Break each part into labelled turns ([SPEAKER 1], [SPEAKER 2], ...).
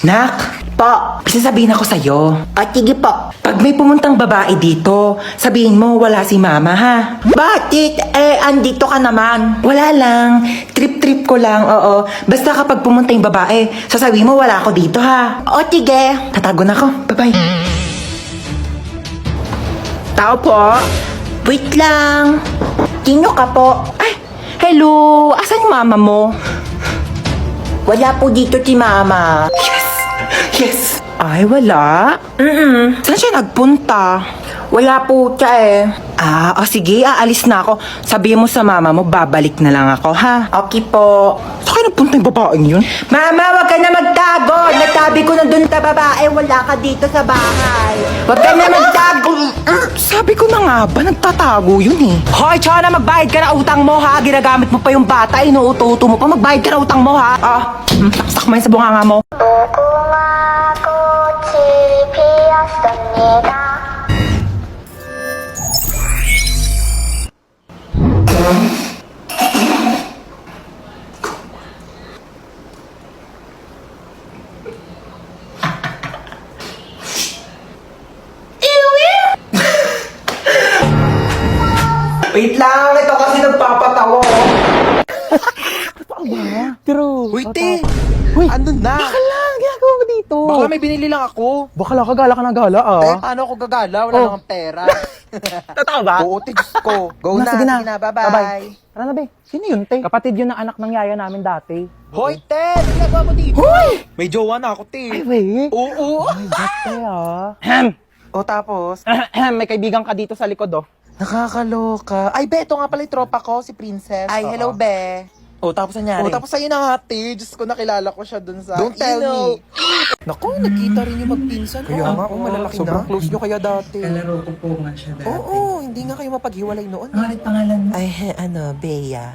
[SPEAKER 1] Nak,
[SPEAKER 2] Po.
[SPEAKER 1] sasabihin ako sa'yo.
[SPEAKER 2] Sige po.
[SPEAKER 1] Pag may pumuntang babae dito, sabihin mo wala si mama ha.
[SPEAKER 2] Bakit? Andito ka naman.
[SPEAKER 1] Wala lang. Trip-trip ko lang, oo. Basta kapag pumunta yung babae, sasabihin mo wala ako dito ha.
[SPEAKER 2] Sige.
[SPEAKER 1] Tatago na ako. Bye-bye.
[SPEAKER 2] Tao po. Wait lang. Sino ka po?
[SPEAKER 1] Ay, hello. Asan yung mama mo?
[SPEAKER 2] Wala po dito si Mama.
[SPEAKER 1] Yes. Ay, wala. Saan siya nagpunta?
[SPEAKER 2] Wala po siya eh.
[SPEAKER 1] Sige, aalis na ako. Sabihin mo sa mama mo, babalik na lang ako, ha?
[SPEAKER 2] Okay po.
[SPEAKER 1] Saan kayo nagpunta yung babaeng yun?
[SPEAKER 2] Mama, wag ka na magtago. Nagsabi ko na dun sa babae, wala ka dito sa bahay. Wag ka na magtago.
[SPEAKER 1] Sabi ko na nga ba, nagtatago yun eh. Hoy, Chana, magbayad ka na utang mo, ha? Ginagamit mo pa yung bata, inuuto-uto mo pa. Magbayad ka na utang mo, ha? Saksak mo yun sa bunganga mo. Wait lang, ito kasi nagpapatawa.
[SPEAKER 3] True.
[SPEAKER 4] Uy, te!
[SPEAKER 3] Uy,
[SPEAKER 4] Andun na!
[SPEAKER 3] baka lang, ginagawa mo dito.
[SPEAKER 4] Baka may binili lang ako.
[SPEAKER 3] Baka lang, kagala ka ng gala
[SPEAKER 4] Eh, paano ako gagala? Wala
[SPEAKER 3] Oh.
[SPEAKER 4] namang pera.
[SPEAKER 3] Totoo ba?
[SPEAKER 4] Oo, te, Diyos ko. Go
[SPEAKER 3] Na,
[SPEAKER 4] na,
[SPEAKER 3] sige na.
[SPEAKER 4] sige na, bye-bye.
[SPEAKER 3] Tara na, be. Sino yun, te? Kapatid yun ng anak ng yaya namin dati.
[SPEAKER 4] Hoy, te! Nagagawa mo dito? May jowa na ako, te.
[SPEAKER 3] Ay, wait.
[SPEAKER 4] Oo.
[SPEAKER 3] Ay, ba't te,
[SPEAKER 4] O, tapos?
[SPEAKER 3] May kaibigan ka dito sa likod, oh.
[SPEAKER 4] Nakakaloka. Ay, be, ito nga pala yung tropa ko, si Princess. Ay, hello, be.
[SPEAKER 3] Oh, tapos nangyari?
[SPEAKER 4] O, tapos sa'yo na nga, te. Diyos ko, nakilala ko siya dun sa... Don't tell me. Naku, nagkita rin yung magpinsan.
[SPEAKER 3] Kaya nga,
[SPEAKER 4] malalaki
[SPEAKER 3] sobrang
[SPEAKER 4] na.
[SPEAKER 3] close nyo kaya dati.
[SPEAKER 1] Kalaro ko po nga siya dati.
[SPEAKER 4] Oo, hindi nga kayo mapaghiwalay noon.
[SPEAKER 1] Ano ulit pangalan mo?
[SPEAKER 4] Ay, Bea.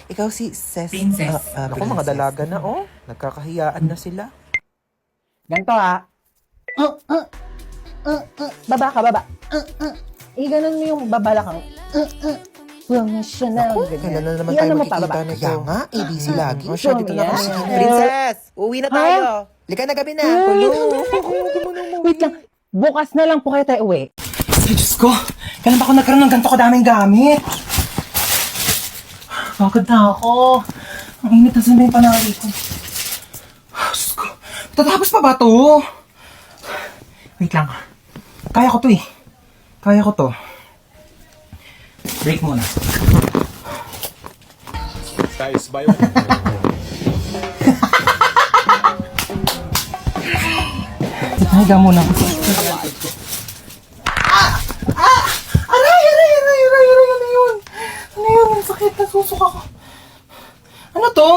[SPEAKER 4] Ikaw si
[SPEAKER 1] Princess.
[SPEAKER 4] Naku, mga dalaga na, oh. Nagkakahiyaan na sila.
[SPEAKER 3] Ganto, ha. Baba ka, baba. Iganon mo yung babalakang. Professional.
[SPEAKER 4] Kailan na naman
[SPEAKER 3] Yan
[SPEAKER 4] tayo
[SPEAKER 3] naman pa,
[SPEAKER 4] makikita
[SPEAKER 3] baba.
[SPEAKER 4] nito? Kaya nga, ABC lagi.
[SPEAKER 3] Oh,
[SPEAKER 4] Siya, dito na
[SPEAKER 3] yan.
[SPEAKER 4] kami. Princess, uwi na tayo. Lika na, gabi na.
[SPEAKER 3] Wait lang. Bukas na lang po kayo tayo uwi.
[SPEAKER 1] Ay, Diyos ko. Kailan ba ako nagkaroon ng ganito kadaming gamit? Pagod na ako. Ang init na sila yung panali ko. Diyos ko. Tatapos pa ba to? Wait lang. Kaya ko to eh. Kaya ko to. Break muna.
[SPEAKER 5] Guys, bayo.
[SPEAKER 1] Higa muna ako. Aray! Ano yun? Ang sakit. Nasusok ako. Ano to?